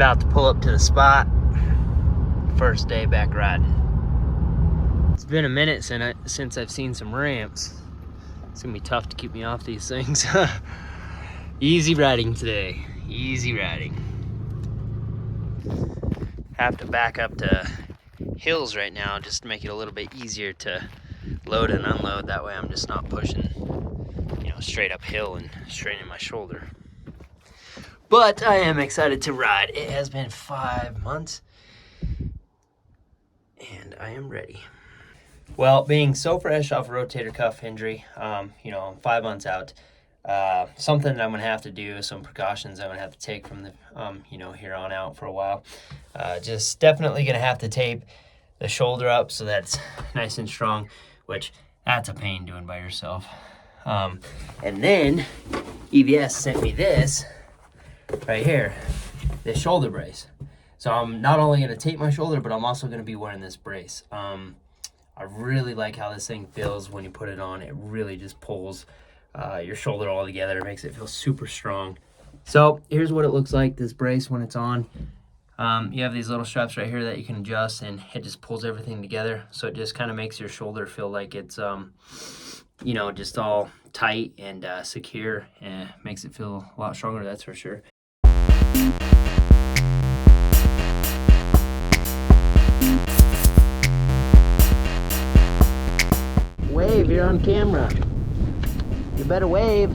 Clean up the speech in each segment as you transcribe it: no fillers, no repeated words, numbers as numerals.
About to pull up to the spot. First day back riding. It's been a minute since I've seen some ramps. It's gonna be tough to keep me off these things. Easy riding today, easy riding. Have to back up to hills right now just to make it a little bit easier to load and unload. That way I'm just not pushing, straight uphill and straining my shoulder. But I am excited to ride. It has been 5 months and I am ready. Well, being so fresh off a rotator cuff injury, I'm 5 months out. Something that I'm gonna have to do, some precautions I'm gonna have to take from the, here on out for a while. Just definitely gonna have to tape the shoulder up so that's nice and strong, which that's a pain doing by yourself. And then EVS sent me this right here, this shoulder brace. So I'm not only gonna tape my shoulder, but I'm also gonna be wearing this brace. I really like how this thing feels when you put it on. It really just pulls your shoulder all together. It makes it feel super strong. So here's what it looks like, this brace when it's on. You have these little straps right here that you can adjust, and it just pulls everything together. So it just kind of makes your shoulder feel like it's, just all tight and secure, and makes it feel a lot stronger, that's for sure. Wave, you're on camera. You better wave.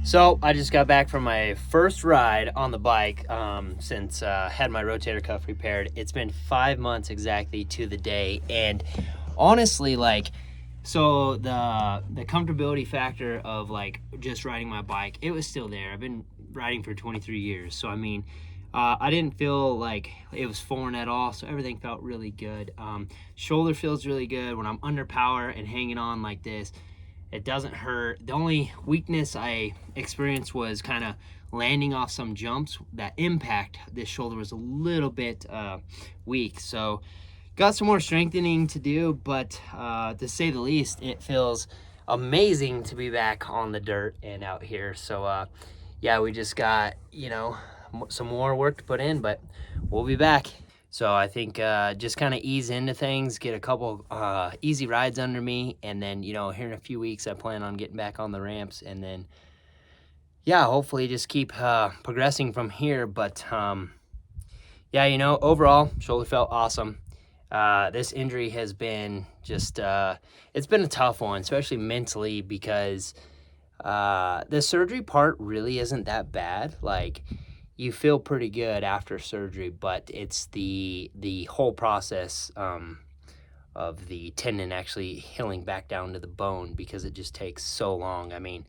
So I just got back from my first ride on the bike since I had my rotator cuff repaired. It's been 5 months exactly to the day, and honestly, so the comfortability factor of just riding my bike, it was still there. I've been riding for 23 years, so I mean, I didn't feel like it was foreign at all, so everything felt really good. Shoulder feels really good when I'm under power and hanging on like this. It doesn't hurt. The only weakness I experienced was kind of landing off some jumps. That impact, this shoulder was a little bit weak. So got some more strengthening to do, but to say the least, it feels amazing to be back on the dirt and out here. So yeah, we just got, some more work to put in, but we'll be back. So I think just kind of ease into things, get a couple easy rides under me, and then, here in a few weeks, I plan on getting back on the ramps, and then, yeah, hopefully just keep progressing from here. But, yeah, overall, shoulder felt awesome. This injury has been just, it's been a tough one, especially mentally, because the surgery part really isn't that bad. You feel pretty good after surgery, but it's the whole process of the tendon actually healing back down to the bone, because it just takes so long. I mean,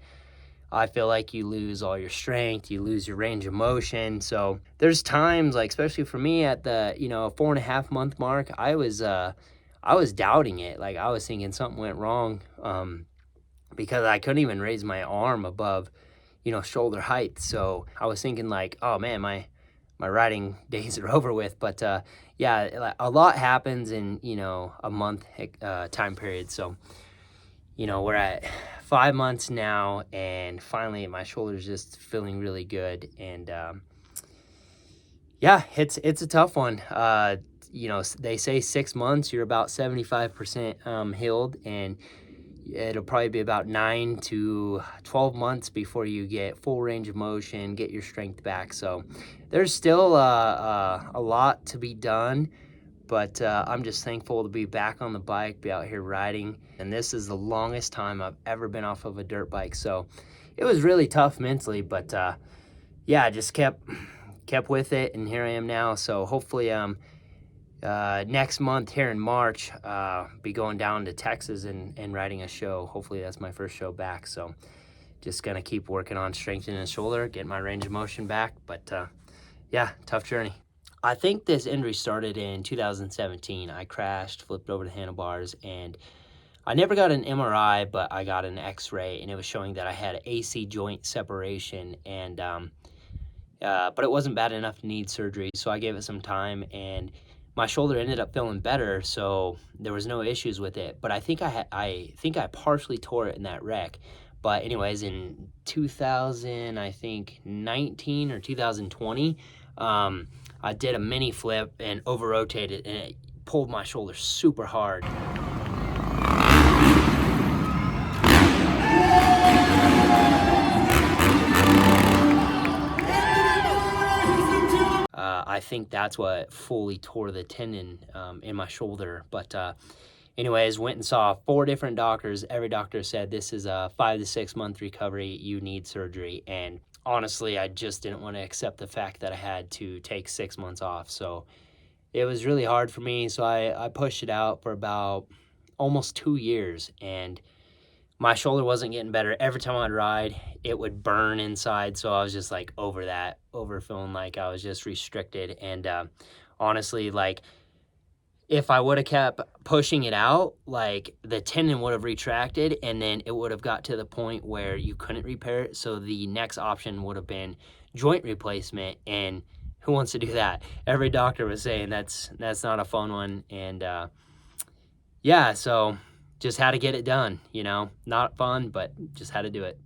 I feel like you lose all your strength, you lose your range of motion. So there's times, especially for me at the 4.5 month mark, I I was doubting it. Like, I was thinking something went wrong, because I couldn't even raise my arm above, shoulder height. So I was thinking like, oh man, my riding days are over with. But yeah, a lot happens in, a month time period. So, we're at 5 months now, and finally my shoulder's just feeling really good. And yeah, it's a tough one. They say 6 months, you're about 75% healed, and it'll probably be about 9 to 12 months before you get full range of motion, get your strength back. So there's still a lot to be done, but I'm just thankful to be back on the bike, be out here riding. And this is the longest time I've ever been off of a dirt bike. So it was really tough mentally, but yeah, I just kept with it, and here I am now. So hopefully next month here in March, be going down to Texas and riding a show. Hopefully that's my first show back. So just gonna keep working on strengthening the shoulder, get my range of motion back. But yeah, tough journey. I think this injury started in 2017. I crashed, flipped over the handlebars, and I never got an MRI, but I got an X-ray, and it was showing that I had AC joint separation, and but it wasn't bad enough to need surgery. So I gave it some time, and my shoulder ended up feeling better, so there was no issues with it. But I think I partially tore it in that wreck. But anyways, in 2019 or 2020, I did a mini flip and over rotated, and it pulled my shoulder super hard. I think that's what fully tore the tendon in my shoulder. But anyways, went and saw 4 different doctors. Every doctor said this is a 5 to 6 month recovery. You need surgery. And honestly, I just didn't want to accept the fact that I had to take 6 months off. So it was really hard for me. So I pushed it out for about almost 2 years, and my shoulder wasn't getting better. Every time I'd ride, it would burn inside. So I was just like over that, over feeling like I was just restricted. And honestly, like, if I would have kept pushing it out, like, the tendon would have retracted, and then it would have got to the point where you couldn't repair it. So the next option would have been joint replacement. And who wants to do that? Every doctor was saying that's not a fun one. And yeah, so just had to get it done, not fun, but just had to do it.